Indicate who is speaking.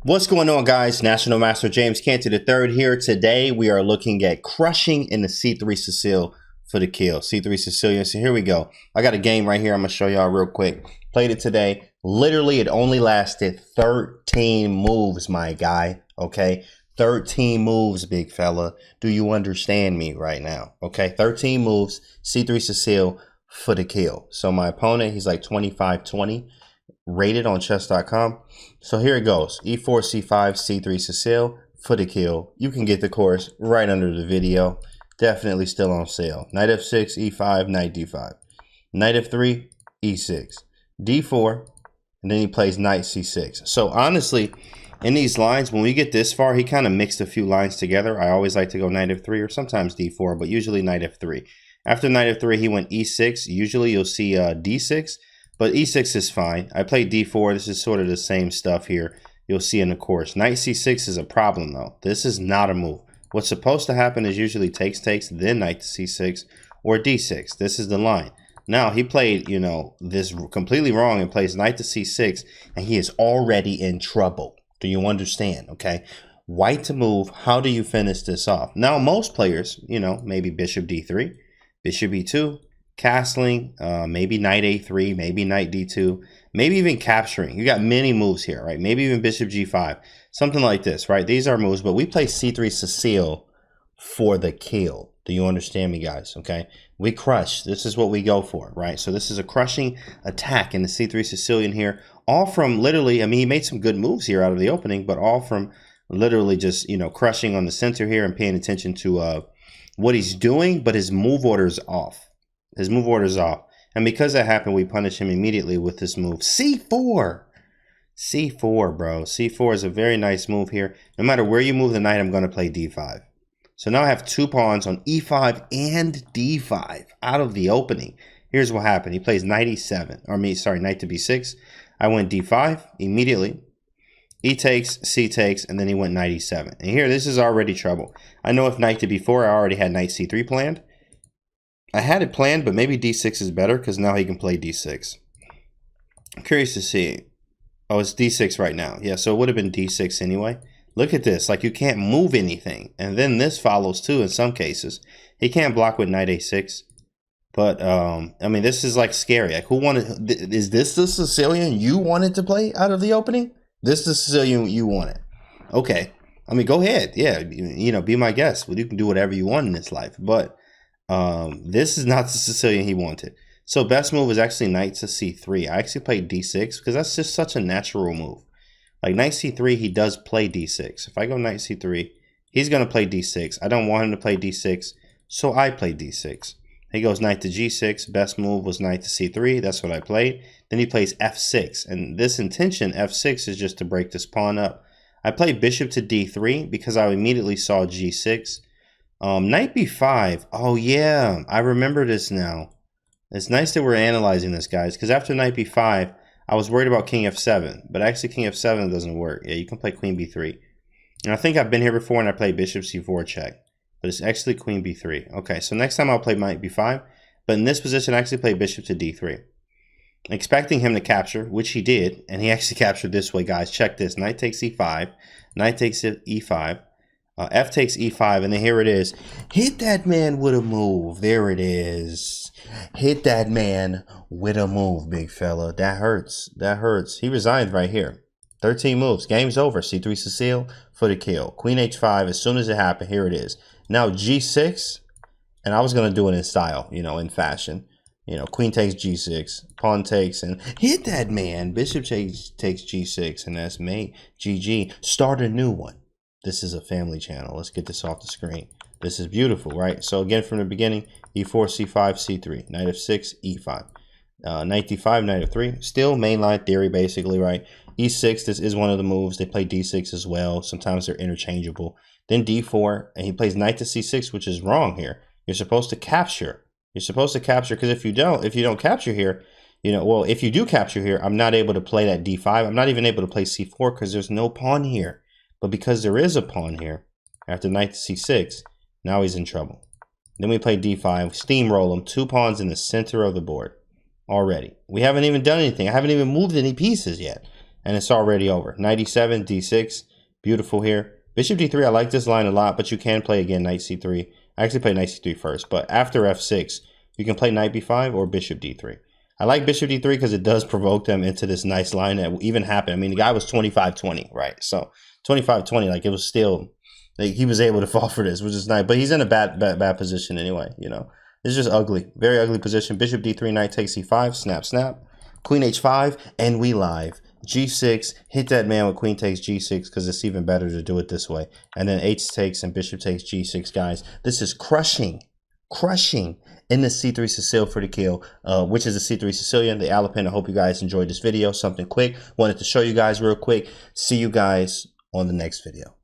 Speaker 1: What's going on, guys? National Master James Canty III here. Today we are looking at crushing in the C3 Sicil for the kill. C3 Sicilian. So here we go. I got a game right here. I'm going to show y'all real quick. Played it today. Literally, it only lasted 13 moves, my guy. Okay? 13 moves, big fella. Do you understand me right now? Okay? 13 moves. C3 Sicil for the kill. So my opponent, he's like 25-20. Rated on chess.com. So here it goes. E4, C5, C3 Sicil for the kill. You can get the course right under the video. Definitely still on sale. Knight F6, E5, Knight D5. Knight F3, E6. D4, and then he plays Knight C6. So honestly, in these lines, when we get this far, he kind of mixed a few lines together. I always like to go Knight F3 or sometimes D4, but usually Knight F3. After Knight F3, he went E6. Usually you'll see D6. But E6 is fine. I played D4. This is sort of the same stuff here. You'll see in the course. Knight C6 is a problem, though. This is not a move. What's supposed to happen is usually takes, then Knight to C6 or D6. This is the line. Now, he played, this completely wrong and plays Knight to C6, and he is already in trouble. Do you understand? Okay. White to move. How do you finish this off? Now, most players, maybe Bishop D3, Bishop E2, castling, maybe Knight A3, maybe Knight D2, maybe even capturing. You got many moves here, right? Maybe even Bishop G5, something like this, right? These are moves, but we play C3 Sicil for the kill. Do you understand me, guys? Okay, we crush. This is what we go for, right? So this is a crushing attack in the C3 Sicilian here, all from literally, I mean, he made some good moves here out of the opening, but all from literally just, crushing on the center here and paying attention to what he's doing, but his move order is off. His move order is off. And because that happened, we punish him immediately with this move. C4. C4, bro. C4 is a very nice move here. No matter where you move the knight, I'm going to play D5. So now I have two pawns on E5 and D5 out of the opening. Here's what happened. He plays Knight E7. Knight to B6. I went D5 immediately. E takes, C takes, and then he went Knight E7. And here, this is already trouble. I know if Knight to B4, I already had Knight C3 planned. I had it planned, but maybe D6 is better because now he can play D6. I'm curious to see. Oh, it's D6 right now. Yeah, so it would have been D6 anyway. Look at this. Like, you can't move anything. And then this follows, too, in some cases. He can't block with Knight A6. But, I mean, this is, like, scary. Like, who wanted... Is this the Sicilian you wanted to play out of the opening? This is the Sicilian you wanted. Okay. I mean, go ahead. Yeah, be my guest. Well, you can do whatever you want in this life. But... this is not the Sicilian he wanted. So best move is actually Knight to C3. I actually played D6 because that's just such a natural move. Like Knight C3, he does play D6. If I go Knight C3, he's going to play D6. I don't want him to play D6, so I play D6. He goes Knight to G6. Best move was Knight to C3. That's what I played. Then he plays F6. And this intention, F6, is just to break this pawn up. I played Bishop to D3 because I immediately saw G6. Knight B5. Oh, yeah. I remember this now. It's nice that we're analyzing this, guys, because after Knight B5, I was worried about King F7, but actually King F7 doesn't work. Yeah, you can play Queen B3. And I think I've been here before and I played Bishop C4 check, but it's actually Queen B3. Okay, so next time I'll play Knight B5, but in this position, I actually played Bishop to D3. Expecting him to capture, which he did, and he actually captured this way, guys. Check this. Knight takes E5. Knight takes E5. F takes E5, and then here it is. Hit that man with a move. There it is. Hit that man with a move, big fella. That hurts. That hurts. He resigned right here. 13 moves. Game's over. C3 Sicil for the kill. Queen H5. As soon as it happened, here it is. Now G6, and I was going to do it in style, in fashion. Queen takes G6. Pawn takes, and hit that man. Bishop takes G6, and that's mate. GG. Start a new one. This is a family channel. Let's get this off the screen. This is beautiful, right? So again, from the beginning, E4, C5, C3. Knight F6, E5. Knight D5, Knight F3. Still mainline theory, basically, right? E6, this is one of the moves. They play D6 as well. Sometimes they're interchangeable. Then D4, and he plays Knight to C6, which is wrong here. You're supposed to capture. You're supposed to capture, because if you don't capture here, if you do capture here, I'm not able to play that D5. I'm not even able to play C4 because there's no pawn here. But because there is a pawn here, after Knight to C6, now he's in trouble. Then we play D5, steamroll him, 2 pawns in the center of the board already. We haven't even done anything. I haven't even moved any pieces yet. and it's already over. 97, d6, beautiful here. Bishop d3, I like this line a lot, but you can play again knight c3. I actually play knight c3 first, but after f6, you can play knight b5 or bishop d3. I like bishop d3 because it does provoke them into this nice line that even happened. I mean, the guy was 25-20, right? So 25-20, like it was still, like he was able to fall for this, which is nice. But he's in a bad position anyway, you know. It's just ugly, very ugly position. Bishop d3, knight takes c5, snap, snap. Queen h5, and we live. g6, hit that man with queen takes g6 because it's even better to do it this way. And then h takes and bishop takes g6, guys. This is crushing in the C3 Sicil for the kill, which is the C3 Sicilian, the Alapin. I hope you guys enjoyed this video. Something quick. Wanted to show you guys real quick. See you guys on the next video.